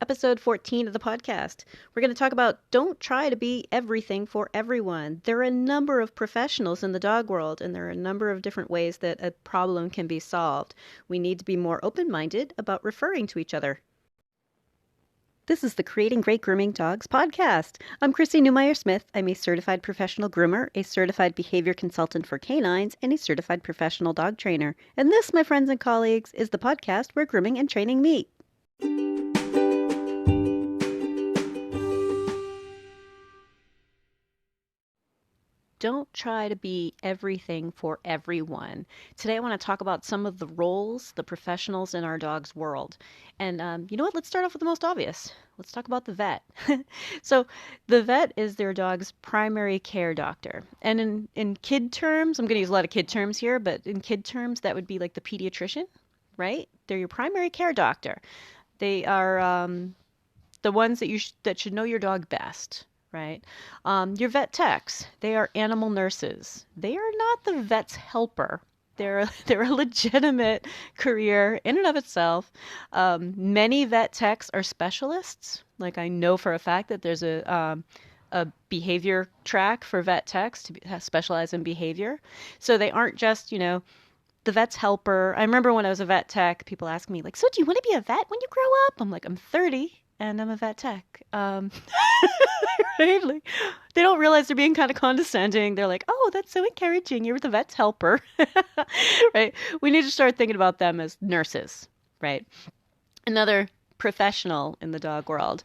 Episode 14 of the podcast. We're going to talk about don't try to be everything for everyone. There are a number of professionals in the dog world, and there are a number of different ways that a problem can be solved. We need to be more open-minded about referring to each other. This is the Creating Great Grooming Dogs podcast. I'm Chrissy Newmeyer-Smith. I'm a certified professional groomer, a certified behavior consultant for canines, and a certified professional dog trainer. And this, my friends and colleagues, is the podcast where grooming and training meet. Don't try to be everything for everyone. Today I want to talk about some of the roles, the professionals in our dog's world. And you know what? Let's start off with the most obvious. Let's talk about the vet. So the vet is their dog's primary care doctor. And in kid terms, I'm going to use a lot of kid terms here, but in kid terms, that would be like the pediatrician, right? They're your primary care doctor. They are the ones that should know your dog best. Right? Your vet techs, they are animal nurses. They are not the vet's helper. They're a legitimate career in and of itself. Many vet techs are specialists. Like I know for a fact that there's a behavior track for vet techs to specialize in behavior. So they aren't just, the vet's helper. I remember when I was a vet tech, people ask me like, so do you want to be a vet when you grow up? I'm like, I'm 30 and I'm a vet tech. Right? Like, they don't realize they're being kind of condescending. They're like, oh, that's so encouraging. You're the vet's helper. Right? We need to start thinking about them as nurses, right? Another professional in the dog world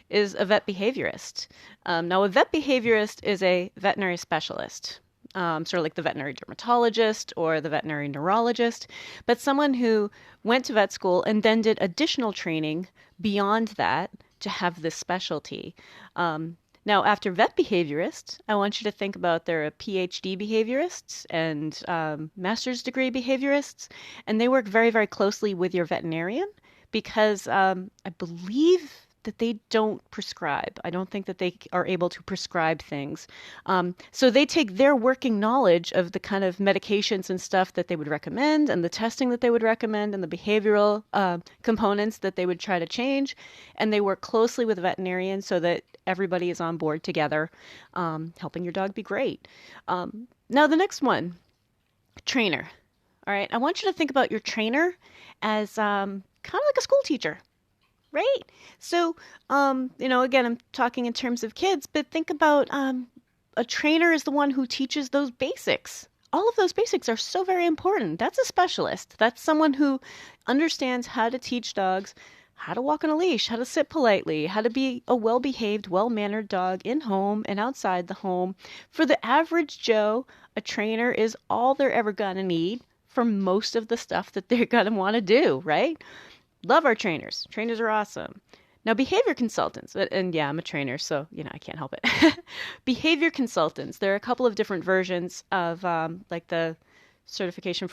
is a vet behaviorist. Now, a vet behaviorist is a veterinary specialist. Sort of like the veterinary dermatologist or the veterinary neurologist, but someone who went to vet school and then did additional training beyond that to have this specialty. Now, after vet behaviorists, I want you to think about there are PhD behaviorists and master's degree behaviorists, and they work very, very closely with your veterinarian because I believe that they don't prescribe. I don't think that they are able to prescribe things. So they take their working knowledge of the kind of medications and stuff that they would recommend and the testing that they would recommend and the behavioral components that they would try to change. And they work closely with veterinarians so that everybody is on board together, helping your dog be great. Now the next one, trainer. All right. I want you to think about your trainer as kind of like a school teacher. Right? So, again, I'm talking in terms of kids, but think about a trainer is the one who teaches those basics. All of those basics are so very important. That's a specialist. That's someone who understands how to teach dogs how to walk on a leash, how to sit politely, how to be a well-behaved, well-mannered dog in home and outside the home. For the average Joe, a trainer is all they're ever going to need for most of the stuff that they're going to want to do, right? Love our trainers. Trainers are awesome. Now, behavior consultants, and yeah, I'm a trainer, so, I can't help it. Behavior consultants, there are a couple of different versions of like the Certification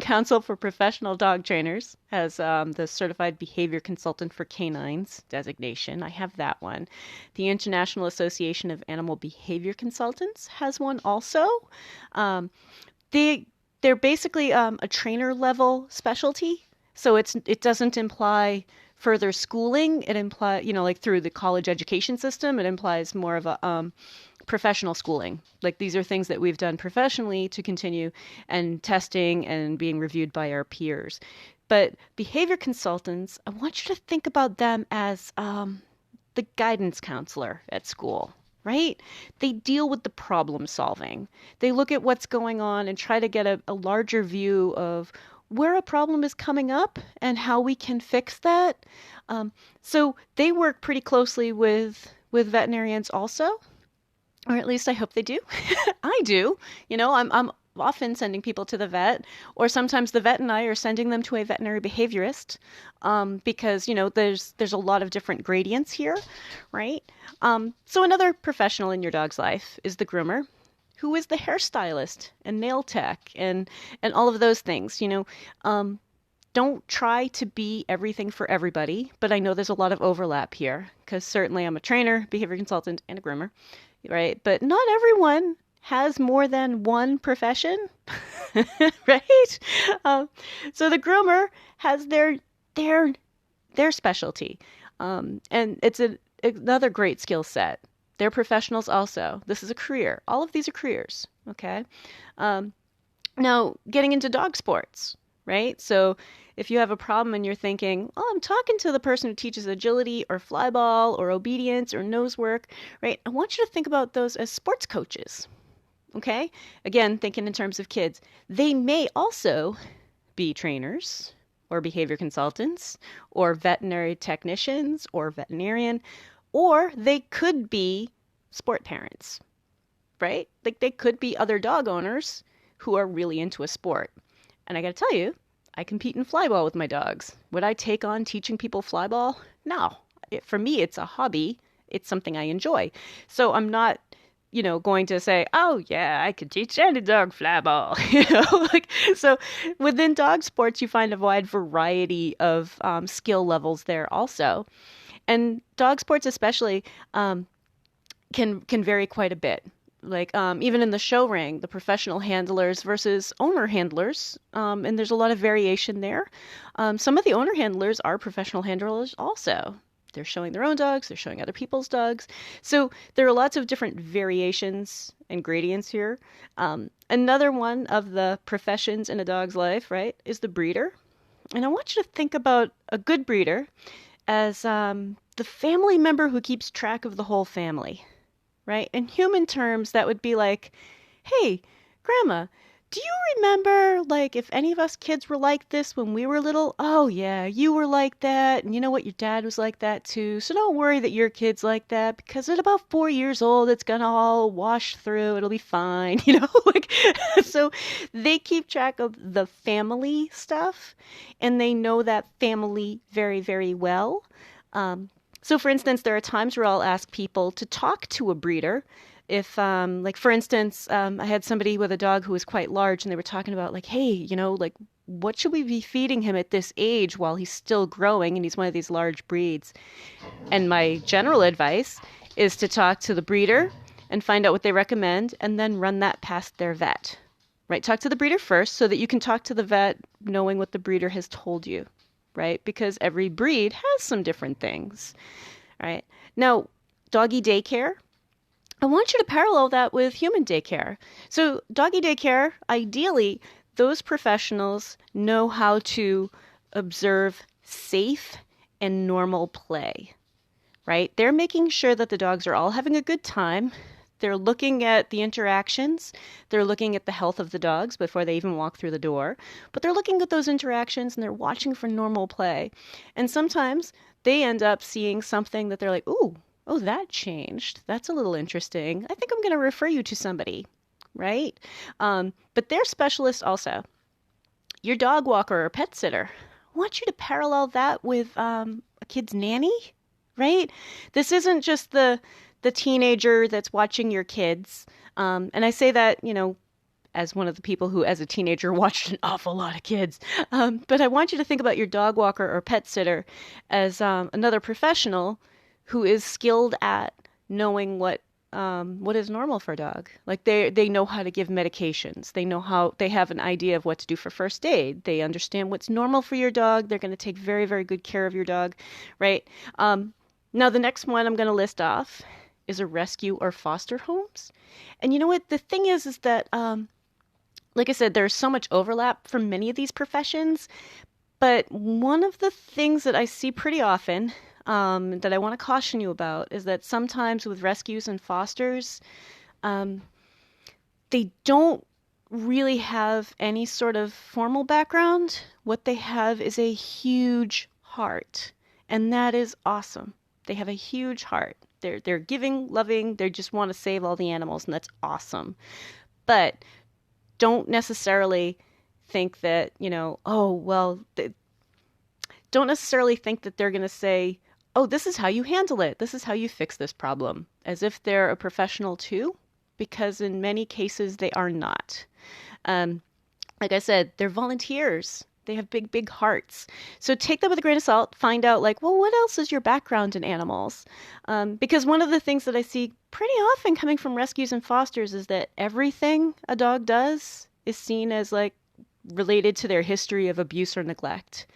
Council for Professional Dog Trainers has the Certified Behavior Consultant for Canines designation. I have that one. The International Association of Animal Behavior Consultants has one also. They're basically a trainer level specialty. So it doesn't imply further schooling. It implies, like through the college education system, it implies more of a professional schooling. Like these are things that we've done professionally to continue and testing and being reviewed by our peers. But behavior consultants, I want you to think about them as the guidance counselor at school. Right? They deal with the problem solving. They look at what's going on and try to get a larger view of where a problem is coming up and how we can fix that. So they work pretty closely with veterinarians also, or at least I hope they do. I do. I'm often sending people to the vet, or sometimes the vet and I are sending them to a veterinary behaviorist because, there's a lot of different gradients here, right? So another professional in your dog's life is the groomer, who is the hairstylist and nail tech and all of those things. Don't try to be everything for everybody, but I know there's a lot of overlap here because certainly I'm a trainer, behavior consultant, and a groomer, right? But not everyone has more than one profession, right? So the groomer has their their specialty. And it's another great skill set. They're professionals also. This is a career. All of these are careers, okay? Um, Now, getting into dog sports, right? So if you have a problem and you're thinking, oh, I'm talking to the person who teaches agility or flyball or obedience or nose work, right? I want you to think about those as sports coaches, okay? Again, thinking in terms of kids. They may also be trainers or behavior consultants or veterinary technicians or veterinarian, or they could be sport parents, right? Like they could be other dog owners who are really into a sport. And I got to tell you, I compete in flyball with my dogs. Would I take on teaching people flyball? No. For me, it's a hobby. It's something I enjoy. So I'm not, going to say, oh yeah, I could teach any dog flyball. So within dog sports, you find a wide variety of skill levels there also. And dog sports especially can vary quite a bit. Like even in the show ring, the professional handlers versus owner handlers, and there's a lot of variation there. Some of the owner handlers are professional handlers also. They're showing their own dogs, they're showing other people's dogs. So there are lots of different variations and gradients here. Another one of the professions in a dog's life, right, is the breeder. And I want you to think about a good breeder as the family member who keeps track of the whole family, right? In human terms, that would be like, hey, Grandma, do you remember, like, if any of us kids were like this when we were little? Oh, yeah, you were like that. And you know what? Your dad was like that, too. So don't worry that your kid's like that because at about 4 years old, it's going to all wash through. It'll be fine, like, so they keep track of the family stuff and they know that family very, very well. So, for instance, there are times where I'll ask people to talk to a breeder. If, like, for instance, I had somebody with a dog who was quite large, and they were talking about, like, hey, like, what should we be feeding him at this age while he's still growing and he's one of these large breeds? And my general advice is to talk to the breeder and find out what they recommend and then run that past their vet, right? Talk to the breeder first so that you can talk to the vet knowing what the breeder has told you, right? Because every breed has some different things, right? Now, doggy daycare, I want you to parallel that with human daycare. So, doggy daycare, ideally, those professionals know how to observe safe and normal play, right? They're making sure that the dogs are all having a good time. They're looking at the interactions. They're looking at the health of the dogs before they even walk through the door. But they're looking at those interactions and they're watching for normal play. And sometimes they end up seeing something that they're like, ooh, oh, that changed. That's a little interesting. I think I'm going to refer you to somebody, right? But they're specialists also. Your dog walker or pet sitter, I want you to parallel that with a kid's nanny, right? This isn't just the teenager that's watching your kids. And I say that, as one of the people who, as a teenager, watched an awful lot of kids. But I want you to think about your dog walker or pet sitter as another professional who is skilled at knowing what is normal for a dog. Like they know how to give medications. They have an idea of what to do for first aid. They understand what's normal for your dog. They're going to take very, very good care of your dog, right? Now, the next one I'm going to list off is a rescue or foster homes. And you know what? The thing is that, like I said, there's so much overlap for many of these professions. But one of the things that I see pretty often that I want to caution you about is that sometimes with rescues and fosters, they don't really have any sort of formal background. What they have is a huge heart, and that is awesome. They have a huge heart. They're giving, loving, they just want to save all the animals, and that's awesome. But don't necessarily think that, don't necessarily think that they're going to say, oh, this is how you handle it. This is how you fix this problem, as if they're a professional too, because in many cases they are not. Like I said, they're volunteers. They have big, big hearts. So take that with a grain of salt. Find out, like, well, what else is your background in animals? Because one of the things that I see pretty often coming from rescues and fosters is that everything a dog does is seen as, like, related to their history of abuse or neglect.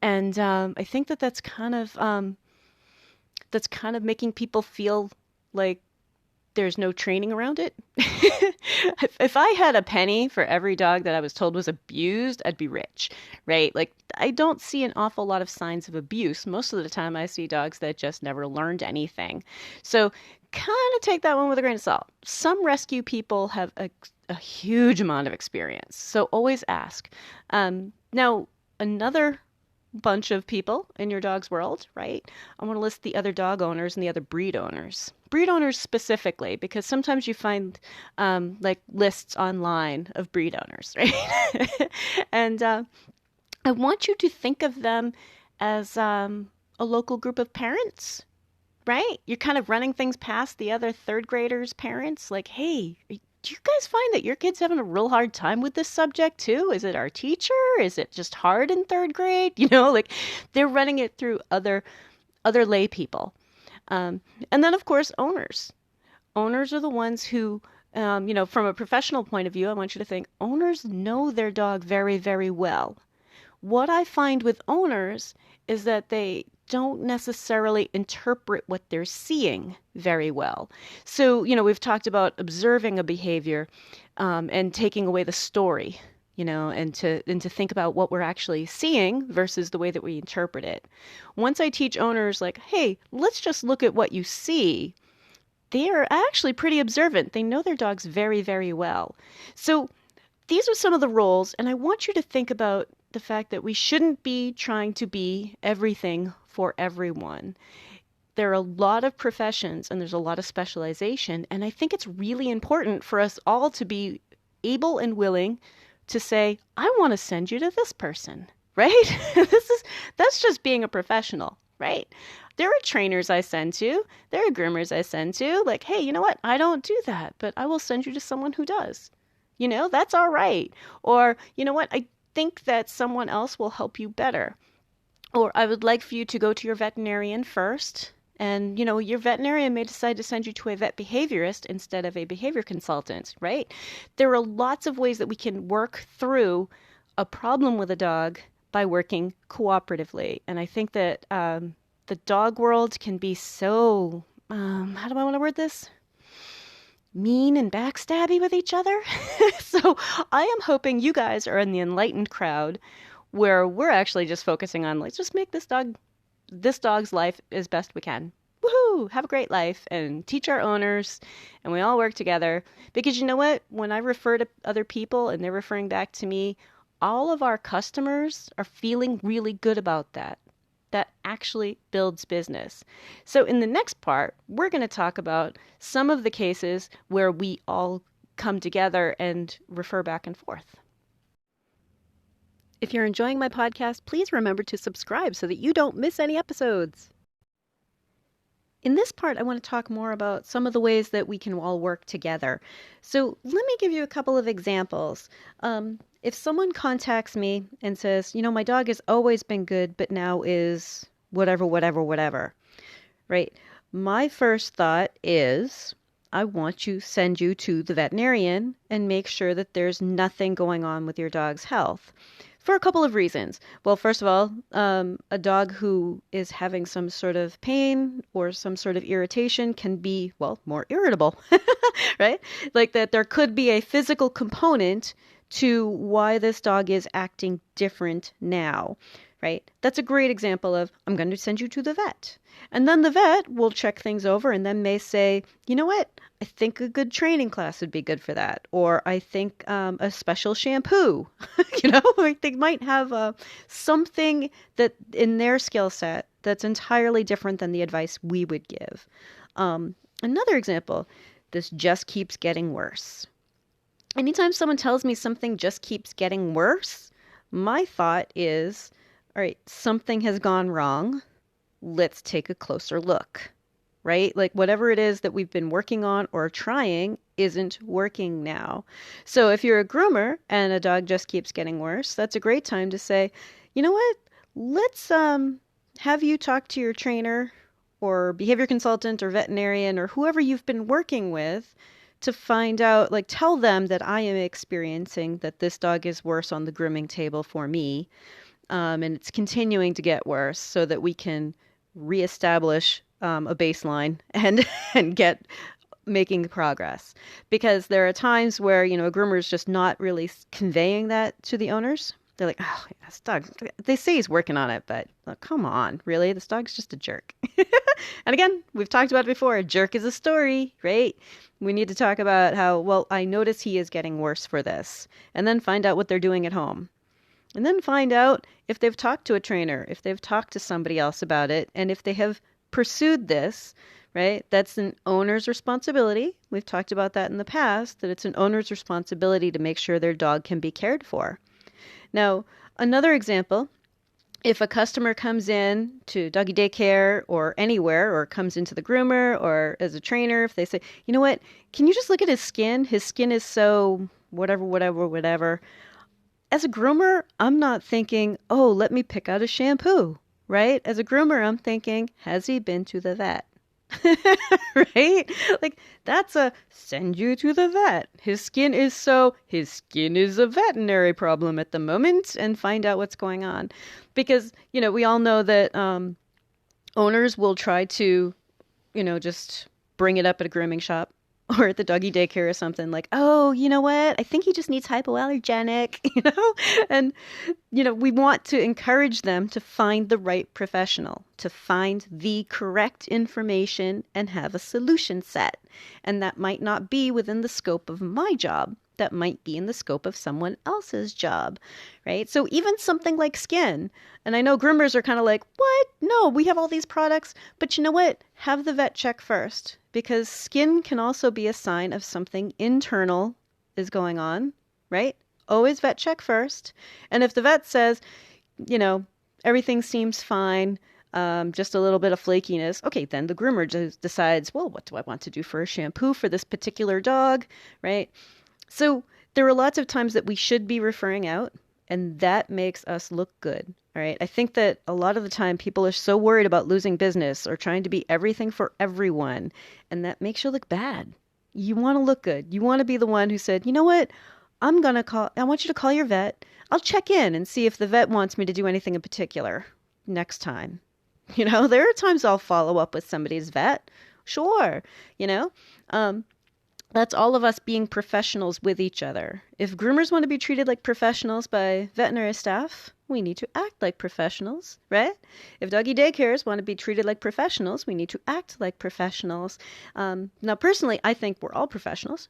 And I think that that's kind of making people feel like there's no training around it. If I had a penny for every dog that I was told was abused, I'd be rich, right? Like, I don't see an awful lot of signs of abuse. Most of the time, I see dogs that just never learned anything. So, kind of take that one with a grain of salt. Some rescue people have a huge amount of experience. So, always ask. Now, another bunch of people in your dog's world, right? I want to list the other dog owners and the other breed owners. Breed owners specifically, because sometimes you find like lists online of breed owners, right? And I want you to think of them as a local group of parents, right? You're kind of running things past the other third graders' parents, like, hey, do you guys find that your kid's having a real hard time with this subject too? Is it our teacher? Is it just hard in third grade? Like they're running it through other lay people. And then of course owners. Owners are the ones who, from a professional point of view, I want you to think owners know their dog very, very well. What I find with owners is that they don't necessarily interpret what they're seeing very well. So, we've talked about observing a behavior and taking away the story, and to think about what we're actually seeing versus the way that we interpret it. Once I teach owners like, hey, let's just look at what you see, they are actually pretty observant. They know their dogs very, very well. So these are some of the roles, and I want you to think about the fact that we shouldn't be trying to be everything for everyone. There are a lot of professions and there's a lot of specialization, and I think it's really important for us all to be able and willing to say, I want to send you to this person, right? That's just being a professional, right? There are trainers I send to, there are groomers I send to, like, hey, you know what? I don't do that, but I will send you to someone who does. That's all right. Or, you know what? I think that someone else will help you better. Or I would like for you to go to your veterinarian first. And, your veterinarian may decide to send you to a vet behaviorist instead of a behavior consultant, right? There are lots of ways that we can work through a problem with a dog by working cooperatively. And I think that the dog world can be so, how do I want to word this? Mean and backstabby with each other. So I am hoping you guys are in the enlightened crowd where we're actually just focusing on, let's just make this dog's life as best we can. Woohoo! Have a great life and teach our owners, and we all work together. Because you know what? When I refer to other people and they're referring back to me, all of our customers are feeling really good about that. That actually builds business. So in the next part, we're going to talk about some of the cases where we all come together and refer back and forth. If you're enjoying my podcast, please remember to subscribe so that you don't miss any episodes. In this part, I want to talk more about some of the ways that we can all work together. So let me give you a couple of examples. If someone contacts me and says, my dog has always been good, but now is whatever, right? My first thought is, I want to send you to the veterinarian and make sure that there's nothing going on with your dog's health. For a couple of reasons. Well, first of all, a dog who is having some sort of pain or some sort of irritation can be, more irritable, right? Like that there could be a physical component to why this dog is acting different now, right? That's a great example of, I'm going to send you to the vet. And then the vet will check things over and then may say, you know what? I think a good training class would be good for that. Or I think a special shampoo, like they might have something that in their skill set that's entirely different than the advice we would give. Another example, this just keeps getting worse. Anytime someone tells me something just keeps getting worse, my thought is, all right, something has gone wrong. Let's take a closer look, right? Like whatever it is that we've been working on or trying isn't working now. So if you're a groomer and a dog just keeps getting worse, that's a great time to say, you know what? Let's have you talk to your trainer or behavior consultant or veterinarian or whoever you've been working with to find out, like tell them that I am experiencing that this dog is worse on the grooming table for me. and it's continuing to get worse, so that we can reestablish a baseline and and get making progress. Because there are times where, a groomer is just not really conveying that to the owners. They're like, oh, this dog, they say he's working on it, but come on, really? This dog's just a jerk. And again, we've talked about it before. A jerk is a story, right? We need to talk about how, well, I notice he is getting worse for this. And then find out what they're doing at home. And then find out if they've talked to a trainer, if they've talked to somebody else about it, and if they have pursued this, right? That's an owner's responsibility. We've talked about that in the past, that it's an owner's responsibility to make sure their dog can be cared for. Now, another example, if a customer comes in to doggy daycare or anywhere, or comes into the groomer or as a trainer, if they say, you know what, can you just look at his skin? His skin is so whatever. As a groomer, I'm not thinking, oh, let me pick out a shampoo, right? As a groomer, I'm thinking, has he been to the vet? Right? Like, that's a send you to the vet. His skin is a veterinary problem at the moment, and find out what's going on. Because, we all know that owners will try to, just bring it up at a grooming shop or at the doggy daycare or something, like, oh, you know what? I think he just needs hypoallergenic, And, we want to encourage them to find the right professional, to find the correct information and have a solution set. And that might not be within the scope of my job. That might be in the scope of someone else's job, right? So even something like skin, and I know groomers are kind of like, what? No, we have all these products. But you know what? Have the vet check first, because skin can also be a sign of something internal is going on, right? Always vet check first. And if the vet says, everything seems fine, just a little bit of flakiness, okay, then the groomer just decides, well, what do I want to do for a shampoo for this particular dog, right? So there are lots of times that we should be referring out, and that makes us look good. All right. I think that a lot of the time people are so worried about losing business or trying to be everything for everyone, and that makes you look bad. You want to look good. You want to be the one who said, you know what? I want you to call your vet. I'll check in and see if the vet wants me to do anything in particular next time. There are times I'll follow up with somebody's vet. Sure. That's all of us being professionals with each other. If groomers want to be treated like professionals by veterinary staff, we need to act like professionals, right? If doggy daycares want to be treated like professionals, we need to act like professionals. Now, personally, I think we're all professionals,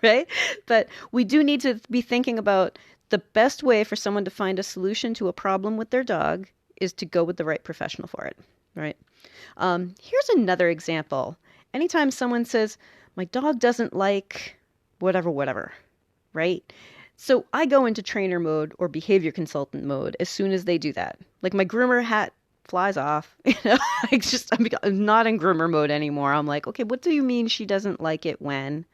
right? But we do need to be thinking about the best way for someone to find a solution to a problem with their dog is to go with the right professional for it, right? Here's another example. Anytime someone says, my dog doesn't like whatever, right? So I go into trainer mode or behavior consultant mode as soon as they do that. Like, my groomer hat flies off. I'm not in groomer mode anymore. I'm like, okay, what do you mean she doesn't like it when?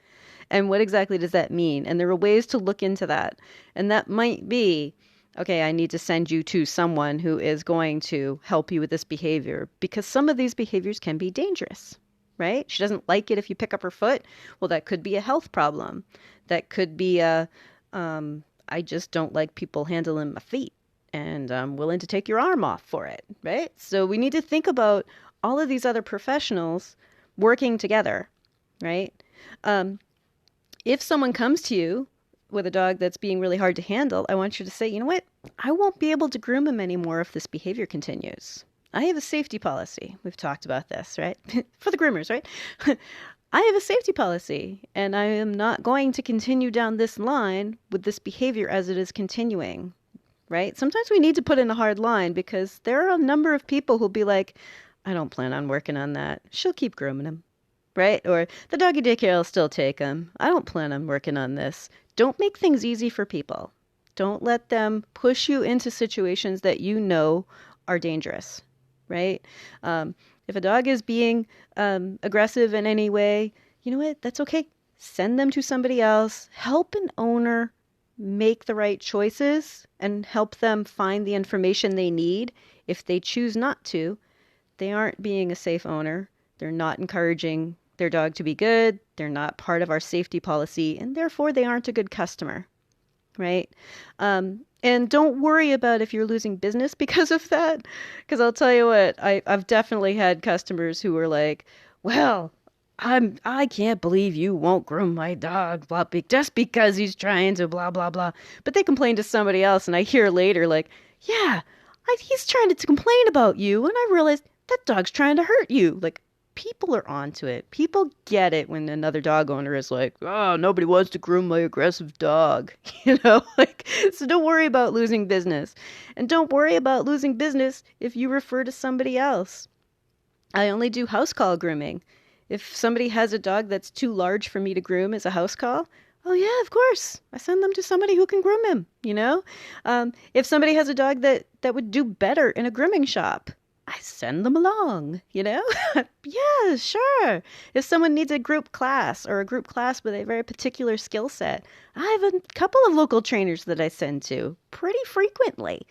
And what exactly does that mean? And there are ways to look into that. And that might be, okay, I need to send you to someone who is going to help you with this behavior, because some of these behaviors can be dangerous. Right? She doesn't like it if you pick up her foot. Well, that could be a health problem. That could be I just don't like people handling my feet, and I'm willing to take your arm off for it, right? So we need to think about all of these other professionals working together, right? If someone comes to you with a dog that's being really hard to handle, I want you to say, you know what? I won't be able to groom him anymore if this behavior continues. I have a safety policy. We've talked about this, right? For the groomers, right? I have a safety policy, and I am not going to continue down this line with this behavior as it is continuing, right? Sometimes we need to put in a hard line, because there are a number of people who'll be like, I don't plan on working on that. She'll keep grooming him, right? Or the doggy daycare will still take him. I don't plan on working on this. Don't make things easy for people. Don't let them push you into situations that you know are dangerous. Right? If a dog is being aggressive in any way, you know what? That's okay. Send them to somebody else. Help an owner make the right choices and help them find the information they need. If they choose not to, they aren't being a safe owner. They're not encouraging their dog to be good. They're not part of our safety policy, and therefore they aren't a good customer. Right? And And don't worry about if you're losing business because of that. Because I'll tell you what, I've definitely had customers who were like, well, I can't believe you won't groom my dog, just because he's trying to blah blah blah. But they complain to somebody else, and I hear later like, yeah, he's trying to complain about you, and I realized that dog's trying to hurt you. Like, people are onto it. People get it when another dog owner is like, oh, nobody wants to groom my aggressive dog. Like, so don't worry about losing business. And don't worry about losing business if you refer to somebody else. I only do house call grooming. If somebody has a dog that's too large for me to groom as a house call, oh yeah, of course. I send them to somebody who can groom him. If somebody has a dog that would do better in a grooming shop, I send them along. Yeah, sure. If someone needs a group class or a group class with a very particular skill set, I have a couple of local trainers that I send to pretty frequently,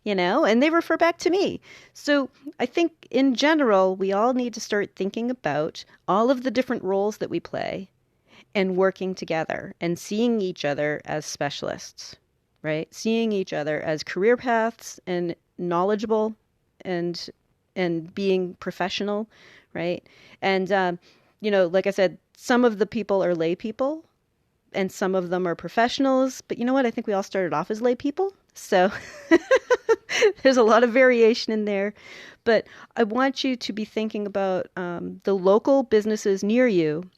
and they refer back to me. So I think in general, we all need to start thinking about all of the different roles that we play and working together and seeing each other as specialists, right? Seeing each other as career paths and knowledgeable and being professional, right? And like I said, some of the people are lay people and some of them are professionals, but you know what? I think we all started off as lay people. So there's a lot of variation in there, but I want you to be thinking about the local businesses near you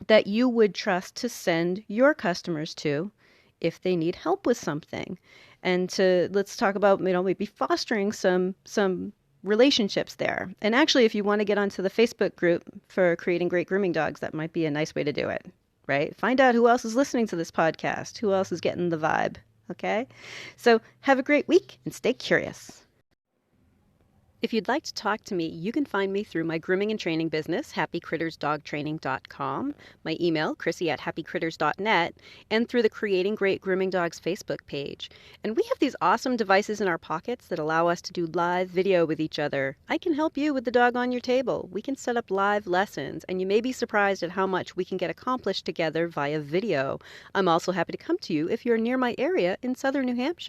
that you would trust to send your customers to if they need help with something. And let's talk about, maybe fostering some relationships there. And actually, if you want to get onto the Facebook group for creating great grooming dogs, that might be a nice way to do it, right? Find out who else is listening to this podcast, who else is getting the vibe, okay? So have a great week and stay curious. If you'd like to talk to me, you can find me through my grooming and training business, happycrittersdogtraining.com, my email, chrissy@happycritters.net, and through the Creating Great Grooming Dogs Facebook page. And we have these awesome devices in our pockets that allow us to do live video with each other. I can help you with the dog on your table. We can set up live lessons, and you may be surprised at how much we can get accomplished together via video. I'm also happy to come to you if you're near my area in southern New Hampshire.